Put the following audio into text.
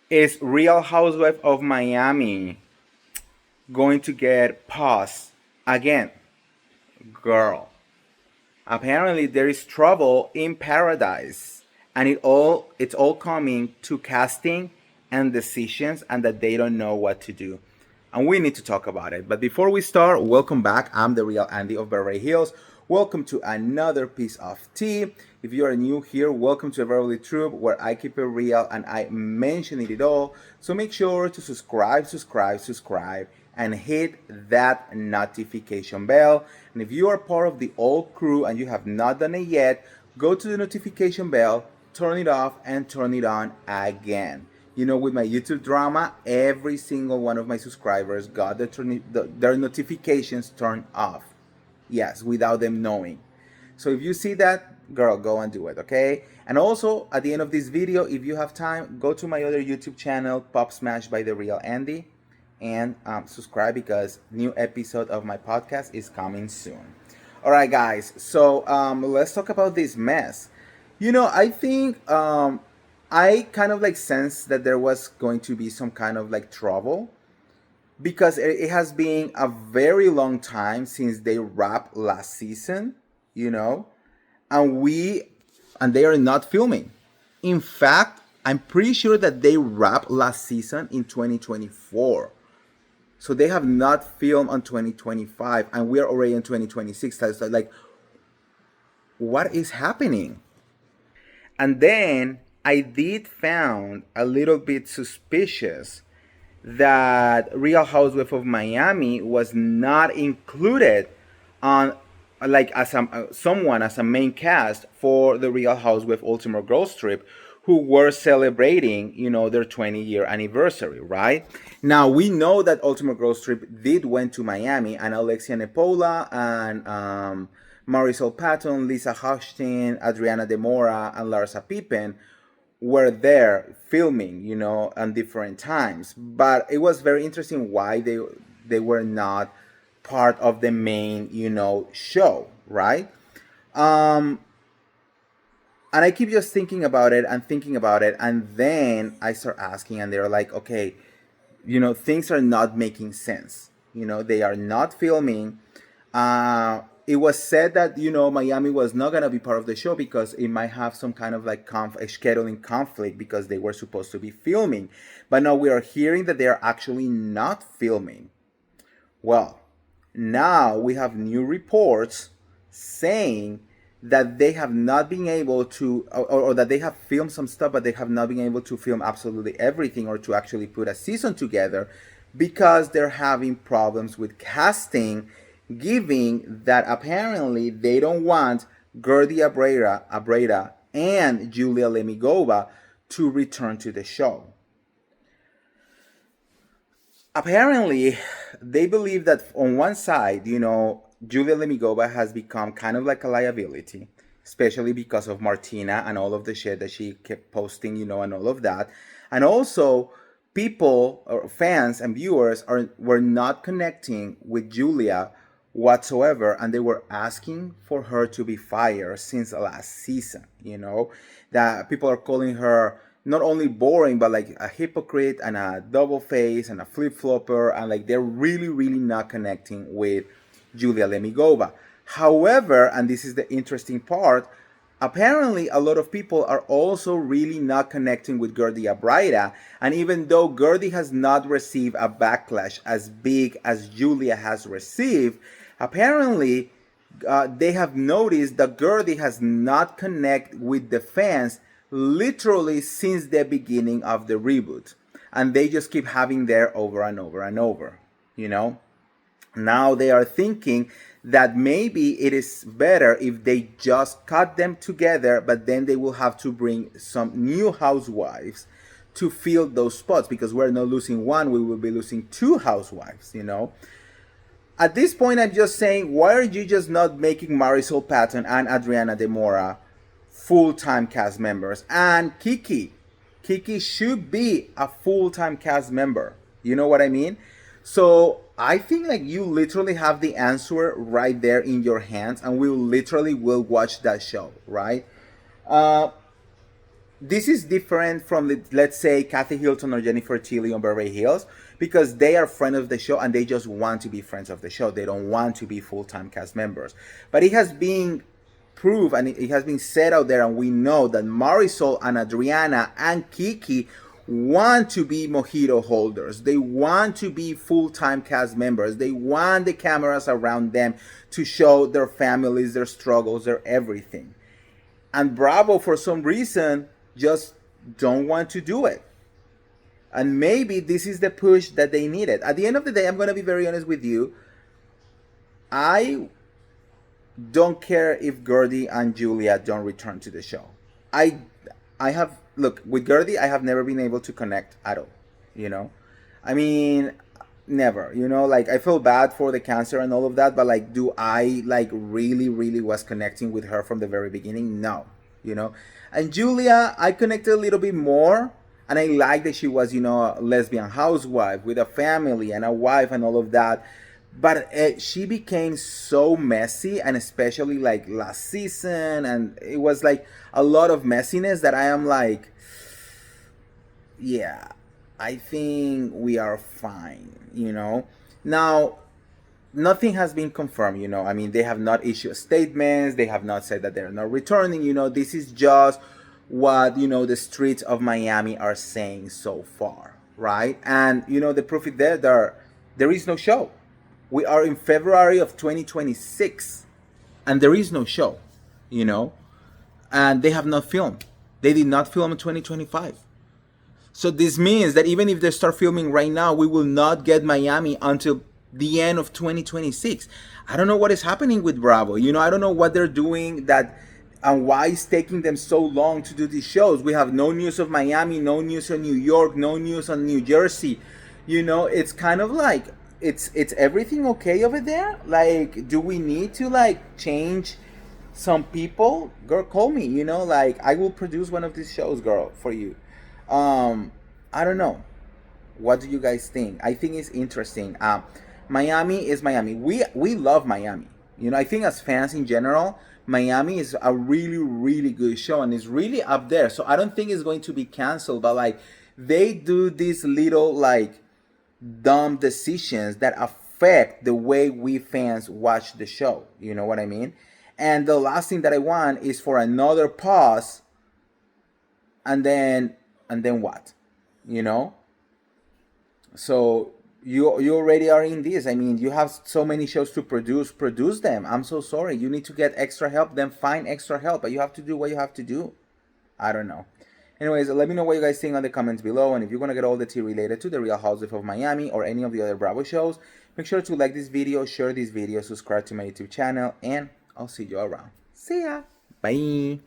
Is Real Housewife of Miami going to get paused again? Girl, apparently there is trouble in paradise, and it's all coming to casting and decisions, and that they don't know what to do. And we need to talk about it. But before we start, welcome back. I'm the real Andy of Beverly Hills. Welcome to another piece of tea. If you are new here, welcome to Beverly Troop, where I keep it real and I mention it all. So make sure to subscribe, and hit that notification bell. And if you are part of the old crew and you have not done it yet, go to the notification bell, turn it off, and turn it on again. You know, with my YouTube drama, every single one of my subscribers got their notifications turned off. Yes, without them knowing. So if you see that, girl, go and do it, okay? And also, at the end of this video, if you have time, go to my other YouTube channel, Pop Smash by The Real Andy, and subscribe because new episode of my podcast is coming soon. All right, guys. So let's talk about this mess. You know, I think I kind of like sensed that there was going to be some kind of like trouble because it has been a very long time since they wrapped last season, you know, and they are not filming. In fact, I'm pretty sure that they wrapped last season in 2024. So they have not filmed on 2025 and we are already in 2026. So like, what is happening? And then I did found a little bit suspicious that Real Housewife of Miami was not included on like as someone as a main cast for the Real Housewife Ultimate Girls Trip, who were celebrating, you know, their 20-year anniversary, right? Now we know that Ultimate Girls Trip did went to Miami, and Alexia Nepola and Marisol Patton, Lisa Hochstein, Adriana Demora, and Larsa Pippen were there filming, you know, on different times. But it was very interesting why they were not part of the main, you know, show, right? Um, and I keep just thinking about it and thinking about it, and then I start asking, and they're like, okay, you know, things are not making sense. You know, they are not filming. It was said that, you know, Miami was not gonna be part of the show because it might have some kind of like a scheduling conflict because they were supposed to be filming. But now we are hearing that they are actually not filming. Well, now we have new reports saying that they have not been able to, or that they have filmed some stuff, but they have not been able to film absolutely everything or to actually put a season together because they're having problems with casting, giving that apparently they don't want Gertie Abreda and Julia Lemigova to return to the show. Apparently, they believe that on one side, you know, Julia Lemigova has become kind of like a liability, especially because of Martina and all of the shit that she kept posting, you know, and all of that. And also, people or fans and viewers were not connecting with Julia whatsoever, and they were asking for her to be fired since the last season, you know, that people are calling her not only boring but like a hypocrite and a double face and a flip-flopper, and like they're really not connecting with Julia Lemigova. However, and this is the interesting part, apparently a lot of people are also really not connecting with Gertie Abrida, and even though Gertie has not received a backlash as big as Julia has received, apparently they have noticed that Gertie has not connected with the fans literally since the beginning of the reboot, and they just keep having there over and over and over, you know. Now they are thinking that maybe it is better if they just cut them together, but then they will have to bring some new housewives to fill those spots, because we're not losing one, we will be losing two housewives, you know. At this point, I'm just saying, why are you just not making Marisol Patton and Adriana Demora full-time cast members? And Kiki should be a full-time cast member. You know what I mean? So I think like you literally have the answer right there in your hands, and we literally will watch that show, right? Uh, this is different from let's say Kathy Hilton or Jennifer Tilly on Beverly Hills, because they are friends of the show and they just want to be friends of the show. They don't want to be full-time cast members. But it has been proved and it has been said out there, and we know that Marisol and Adriana and Kiki want to be mojito holders. They want to be full-time cast members. They want the cameras around them to show their families, their struggles, their everything. And Bravo, for some reason, just don't want to do it. And maybe this is the push that they needed. At the end of the day, I'm going to be very honest with you. I don't care if Gertie and Julia don't return to the show. I have, look, with Gertie, I have never been able to connect at all. You know, I mean, never. You know, like I feel bad for the cancer and all of that, but like, do I like really, really was connecting with her from the very beginning? No. You know, and Julia, I connected a little bit more, and I like that she was, you know, a lesbian housewife with a family and a wife and all of that. But she became so messy, and especially like last season, and it was like a lot of messiness that I am like, yeah, I think we are fine, you know. Now, nothing has been confirmed, you know. I mean, they have not issued statements, they have not said that they're not returning, you know. This is just what, you know, the streets of Miami are saying so far, right? And, you know, the proof is there is no show. We are in February of 2026, and there is no show, you know, and they have not filmed. They did not film in 2025. So this means that even if they start filming right now, we will not get Miami until the end of 2026. I don't know what is happening with Bravo. You know, I don't know what they're doing that and why it's taking them so long to do these shows. We have no news of Miami, no news on New York, no news on New Jersey. You know, it's kind of like it's everything okay over there? Like, do we need to like change some people? Girl, call me, you know, like I will produce one of these shows, girl, for you. I don't know. What do you guys think? I think it's interesting. Miami is Miami. We love Miami. You know, I think as fans in general, Miami is a really, really good show and it's really up there. So I don't think it's going to be canceled, but like they do these little like dumb decisions that affect the way we fans watch the show. You know what I mean? And the last thing that I want is for another pause and then what? You know? So you already are in this. I mean, you have so many shows to produce them. I'm so sorry. You need to get extra help, then find extra help, but you have to do what you have to do. I don't know. Anyways, let me know what you guys think on the comments below, and if you want to get all the tea related to the Real Housewives of Miami or any of the other Bravo shows, make sure to like this video, share this video, subscribe to my YouTube channel, and I'll see you around. See ya. Bye.